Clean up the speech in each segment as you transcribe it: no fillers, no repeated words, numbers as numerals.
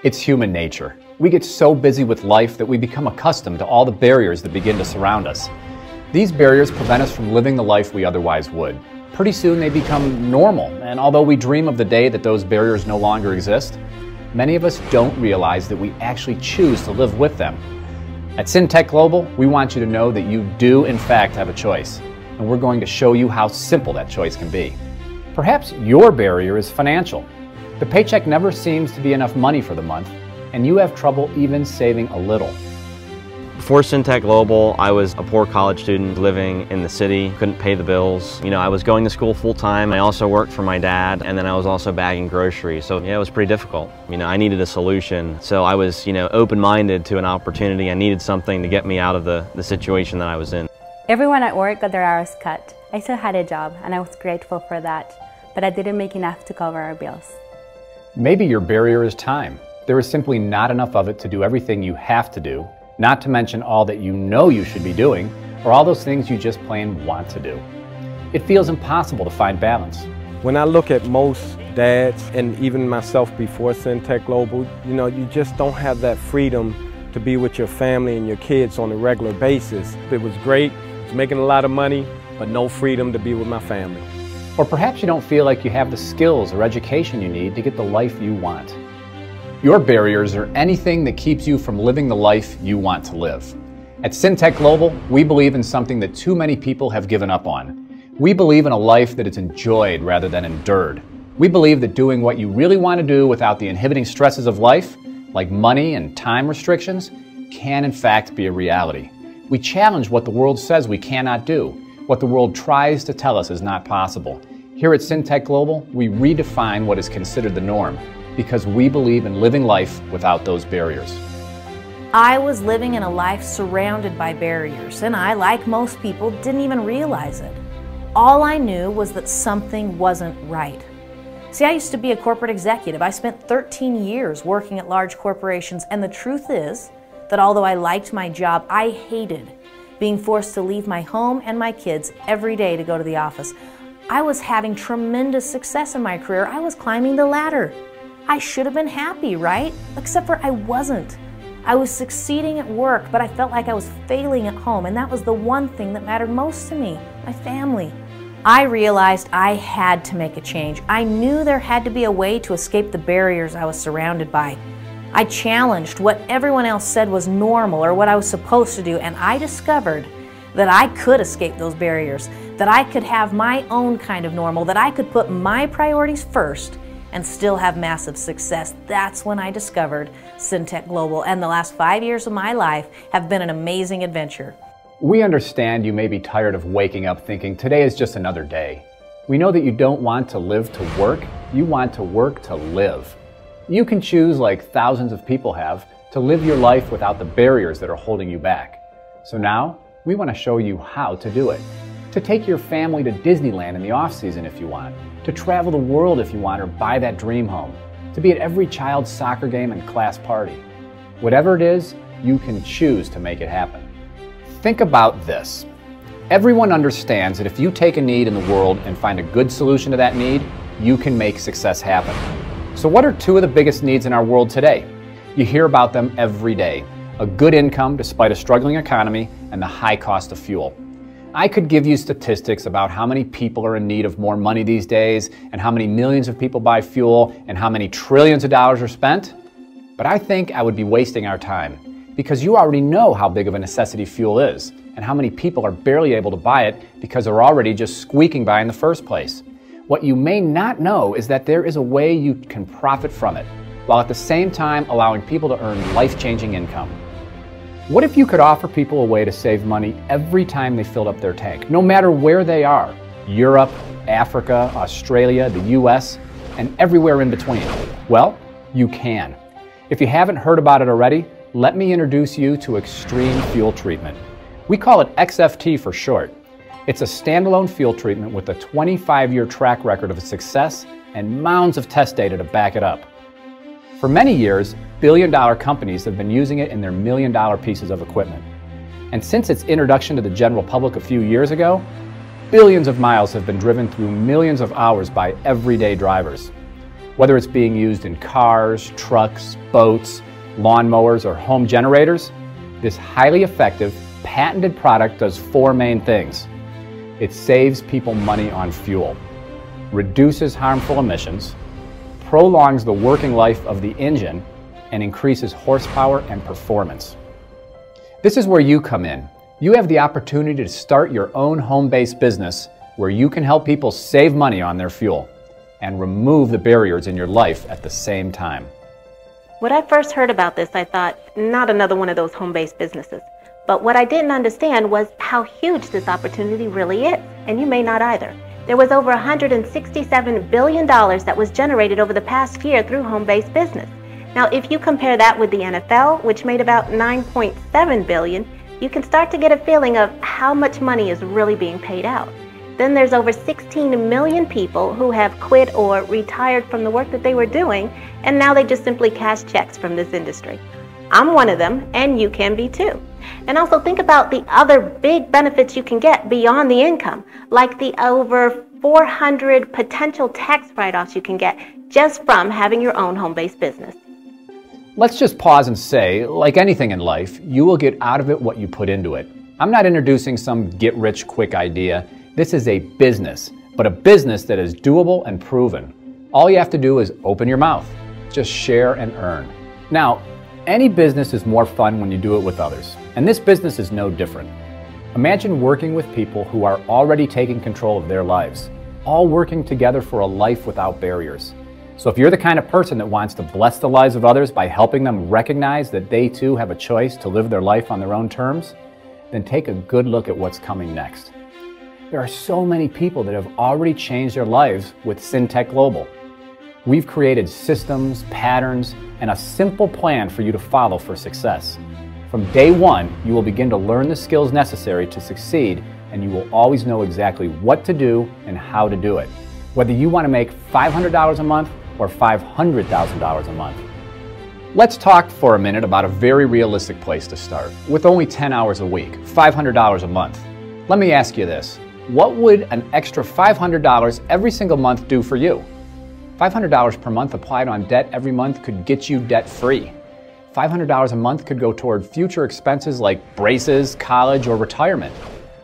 It's human nature. We get so busy with life that we become accustomed to all the barriers that begin to surround us. These barriers prevent us from living the life we otherwise would. Pretty soon they become normal, and although we dream of the day that those barriers no longer exist, many of us don't realize that we actually choose to live with them. At Syntek Global, we want you to know that you do in fact have a choice, and we're going to show you how simple that choice can be. Perhaps your barrier is financial. The paycheck never seems to be enough money for the month, and you have trouble even saving a little. Before Syntek Global, I was a poor college student living in the city, couldn't pay the bills. I was going to school full-time. I also worked for my dad, and then I was also bagging groceries. So yeah, it was pretty difficult. I needed a solution. So I was, open-minded to an opportunity. I needed something to get me out of the situation that I was in. Everyone at work got their hours cut. I still had a job, and I was grateful for that, but I didn't make enough to cover our bills. Maybe your barrier is time. There is simply not enough of it to do everything you have to do, not to mention all that you know you should be doing, or all those things you just plain want to do. It feels impossible to find balance. When I look at most dads, and even myself before Syntek Global, you just don't have that freedom to be with your family and your kids on a regular basis. It was great, I was making a lot of money, but no freedom to be with my family. Or perhaps you don't feel like you have the skills or education you need to get the life you want. Your barriers are anything that keeps you from living the life you want to live. At Syntek Global, we believe in something that too many people have given up on. We believe in a life that is enjoyed rather than endured. We believe that doing what you really want to do without the inhibiting stresses of life, like money and time restrictions, can in fact be a reality. We challenge what the world says we cannot do, what the world tries to tell us is not possible. Here at Syntek Global, we redefine what is considered the norm, because we believe in living life without those barriers. I was living in a life surrounded by barriers, and I, like most people, didn't even realize it. All I knew was that something wasn't right. See, I used to be a corporate executive. I spent 13 years working at large corporations, and the truth is that although I liked my job, I hated being forced to leave my home and my kids every day to go to the office. I was having tremendous success in my career. I was climbing the ladder. I should have been happy, right? Except for I wasn't. I was succeeding at work, but I felt like I was failing at home, and that was the one thing that mattered most to me, my family. I realized I had to make a change. I knew there had to be a way to escape the barriers I was surrounded by. I challenged what everyone else said was normal or what I was supposed to do, and I discovered that I could escape those barriers, that I could have my own kind of normal, that I could put my priorities first and still have massive success. That's when I discovered Syntek Global, and the last 5 years of my life have been an amazing adventure. We understand you may be tired of waking up thinking today is just another day. We know that you don't want to live to work, you want to work to live. You can choose, like thousands of people have, to live your life without the barriers that are holding you back. So now, we want to show you how to do it. To take your family to Disneyland in the off-season if you want, to travel the world if you want, or buy that dream home, to be at every child's soccer game and class party. Whatever it is, you can choose to make it happen. Think about this. Everyone understands that if you take a need in the world and find a good solution to that need, you can make success happen. So what are two of the biggest needs in our world today? You hear about them every day. A good income despite a struggling economy and the high cost of fuel. I could give you statistics about how many people are in need of more money these days, and how many millions of people buy fuel, and how many trillions of dollars are spent, but I think I would be wasting our time, because you already know how big of a necessity fuel is, and how many people are barely able to buy it because they're already just squeaking by in the first place. What you may not know is that there is a way you can profit from it, while at the same time allowing people to earn life-changing income. What if you could offer people a way to save money every time they filled up their tank, no matter where they are? Europe, Africa, Australia, the US, and everywhere in between. Well, you can. If you haven't heard about it already, let me introduce you to Extreme Fuel Treatment. We call it XFT for short. It's a standalone fuel treatment with a 25-year track record of success and mounds of test data to back it up. For many years, billion-dollar companies have been using it in their million-dollar pieces of equipment. And since its introduction to the general public a few years ago, billions of miles have been driven through millions of hours by everyday drivers. Whether it's being used in cars, trucks, boats, lawnmowers, or home generators, this highly effective, patented product does four main things. It saves people money on fuel, reduces harmful emissions, prolongs the working life of the engine, and increases horsepower and performance. This is where you come in. You have the opportunity to start your own home-based business where you can help people save money on their fuel and remove the barriers in your life at the same time. When I first heard about this, I thought, not another one of those home-based businesses. But what I didn't understand was how huge this opportunity really is, and you may not either. There was over $167 billion that was generated over the past year through home-based business. Now, if you compare that with the NFL, which made about $9.7 billion, you can start to get a feeling of how much money is really being paid out. Then there's over 16 million people who have quit or retired from the work that they were doing, and now they just simply cash checks from this industry. I'm one of them, and you can be too. And also think about the other big benefits you can get beyond the income, like the over 400 potential tax write-offs you can get just from having your own home-based business. Let's just pause and say, like anything in life, you will get out of it what you put into it. I'm not introducing some get-rich-quick idea. This is a business, but a business that is doable and proven. All you have to do is open your mouth. Just share and earn. Now, any business is more fun when you do it with others, and this business is no different. Imagine working with people who are already taking control of their lives, all working together for a life without barriers. So if you're the kind of person that wants to bless the lives of others by helping them recognize that they too have a choice to live their life on their own terms, then take a good look at what's coming next. There are so many people that have already changed their lives with Syntek Global. We've created systems, patterns, and a simple plan for you to follow for success. From day one, you will begin to learn the skills necessary to succeed, and you will always know exactly what to do and how to do it. Whether you want to make $500 a month or $500,000 a month. Let's talk for a minute about a very realistic place to start. With only 10 hours a week, $500 a month. Let me ask you this. What would an extra $500 every single month do for you? $500 per month applied on debt every month could get you debt-free. $500 a month could go toward future expenses like braces, college, or retirement.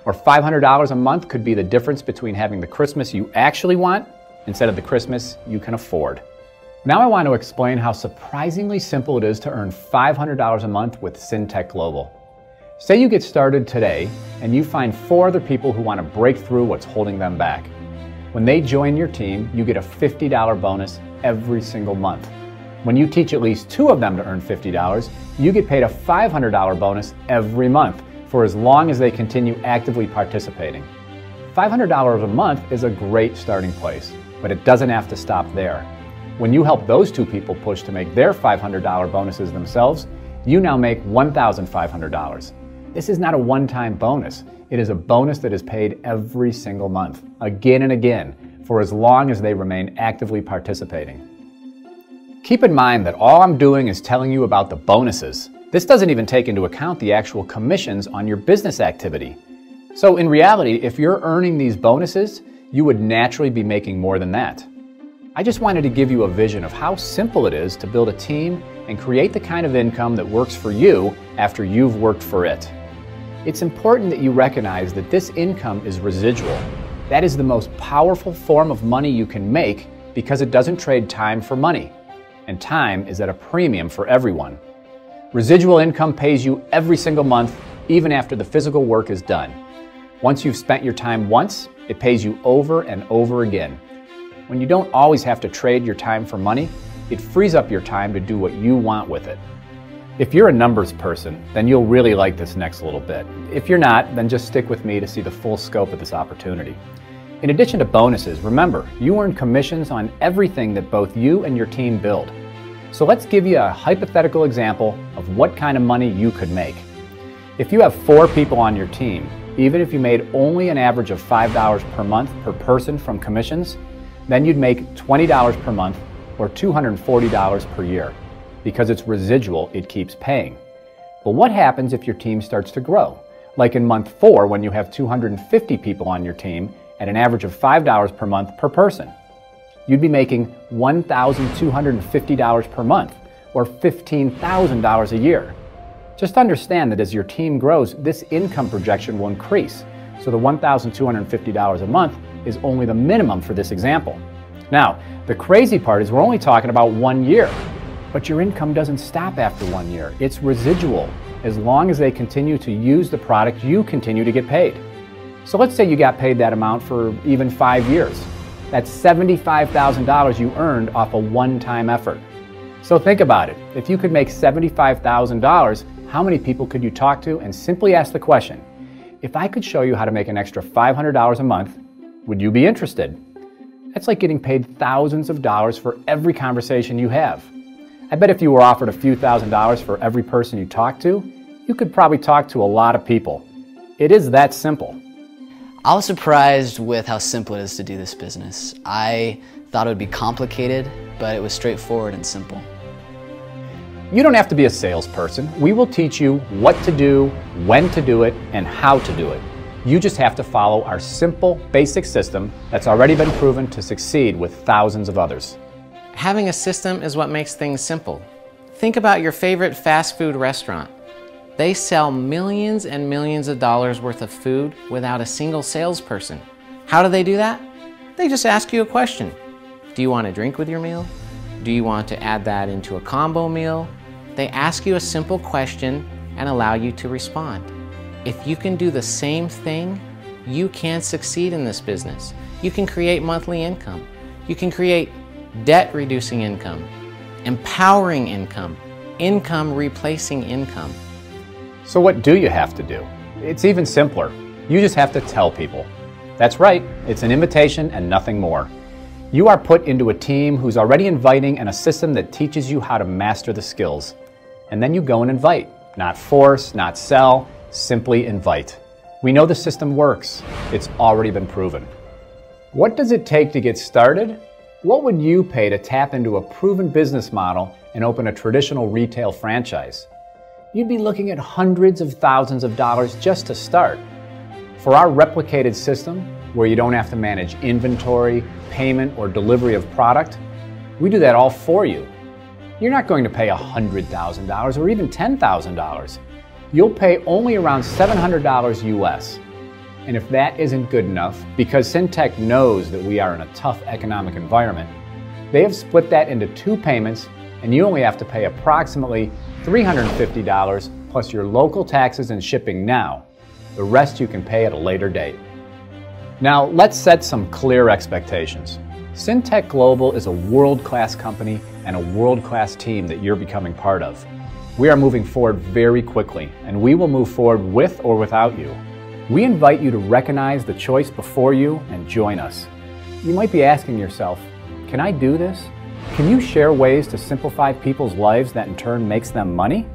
Or $500 a month could be the difference between having the Christmas you actually want instead of the Christmas you can afford. Now I want to explain how surprisingly simple it is to earn $500 a month with Syntek Global. Say you get started today and you find 4 other people who want to break through what's holding them back. When they join your team, you get a $50 bonus every single month. When you teach at least 2 of them to earn $50, you get paid a $500 bonus every month for as long as they continue actively participating. $500 a month is a great starting place, but it doesn't have to stop there. When you help those 2 people push to make their $500 bonuses themselves, you now make $1,500. This is not a one-time bonus. It is a bonus that is paid every single month, again and again, for as long as they remain actively participating. Keep in mind that all I'm doing is telling you about the bonuses. This doesn't even take into account the actual commissions on your business activity. So in reality, if you're earning these bonuses, you would naturally be making more than that. I just wanted to give you a vision of how simple it is to build a team and create the kind of income that works for you after you've worked for it. It's important that you recognize that this income is residual. That is the most powerful form of money you can make because it doesn't trade time for money. And time is at a premium for everyone. Residual income pays you every single month, even after the physical work is done. Once you've spent your time once, it pays you over and over again. When you don't always have to trade your time for money, it frees up your time to do what you want with it. If you're a numbers person, then you'll really like this next little bit. If you're not, then just stick with me to see the full scope of this opportunity. In addition to bonuses, remember, you earn commissions on everything that both you and your team build. So let's give you a hypothetical example of what kind of money you could make. If you have 4 people on your team, even if you made only an average of $5 per month per person from commissions, then you'd make $20 per month or $240 per year. Because it's residual, it keeps paying. But what happens if your team starts to grow? Like in month 4 when you have 250 people on your team at an average of $5 per month per person. you'd be making $1,250 per month, or $15,000 a year. Just understand that as your team grows, this income projection will increase, so the $1,250 a month is only the minimum for this example. Now, the crazy part is we're only talking about 1 year, but your income doesn't stop after 1 year. It's residual. As long as they continue to use the product, you continue to get paid. So let's say you got paid that amount for even 5 years. That's $75,000 you earned off a one-time effort. So think about it. If you could make $75,000, how many people could you talk to and simply ask the question, if I could show you how to make an extra $500 a month, would you be interested? That's like getting paid thousands of dollars for every conversation you have. I bet if you were offered a few $1,000s for every person you talk to, you could probably talk to a lot of people. It is that simple. I was surprised with how simple it is to do this business. I thought it would be complicated, but it was straightforward and simple. You don't have to be a salesperson. We will teach you what to do, when to do it, and how to do it. You just have to follow our simple, basic system that's already been proven to succeed with thousands of others. Having a system is what makes things simple. Think about your favorite fast food restaurant. They sell millions and millions of dollars worth of food without a single salesperson. How do they do that? They just ask you a question. Do you want a drink with your meal? Do you want to add that into a combo meal? They ask you a simple question and allow you to respond. If you can do the same thing, you can succeed in this business. You can create monthly income. You can create debt-reducing income, empowering income, income replacing income. So what do you have to do? It's even simpler. You just have to tell people. That's right, it's an invitation and nothing more. You are put into a team who's already inviting and a system that teaches you how to master the skills. And then you go and invite. Not force, not sell, simply invite. We know the system works. It's already been proven. What does it take to get started? What would you pay to tap into a proven business model and open a traditional retail franchise? You'd be looking at hundreds of thousands of dollars just to start. For our replicated system, where you don't have to manage inventory, payment, or delivery of product, we do that all for you. You're not going to pay $100,000 or even $10,000. You'll pay only around $700 US. And if that isn't good enough, because Syntek knows that we are in a tough economic environment, they have split that into 2 payments, and you only have to pay approximately $350 plus your local taxes and shipping now. The rest you can pay at a later date. Now, let's set some clear expectations. Syntek Global is a world-class company and a world-class team that you're becoming part of. We are moving forward very quickly, and we will move forward with or without you. We invite you to recognize the choice before you and join us. You might be asking yourself, can I do this? Can you share ways to simplify people's lives that in turn makes them money?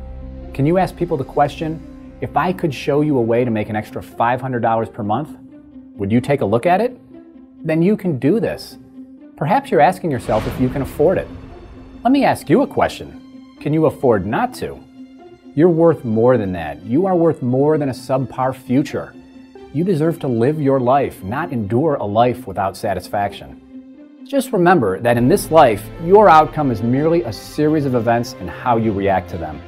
Can you ask people the question, if I could show you a way to make an extra $500 per month, would you take a look at it? Then you can do this. Perhaps you're asking yourself if you can afford it. Let me ask you a question. Can you afford not to? You're worth more than that. You are worth more than a subpar future. You deserve to live your life, not endure a life without satisfaction. Just remember that in this life, your outcome is merely a series of events and how you react to them.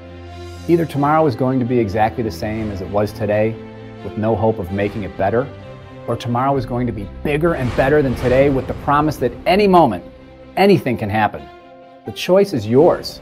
Either tomorrow is going to be exactly the same as it was today, with no hope of making it better, or tomorrow is going to be bigger and better than today with the promise that any moment, anything can happen. The choice is yours.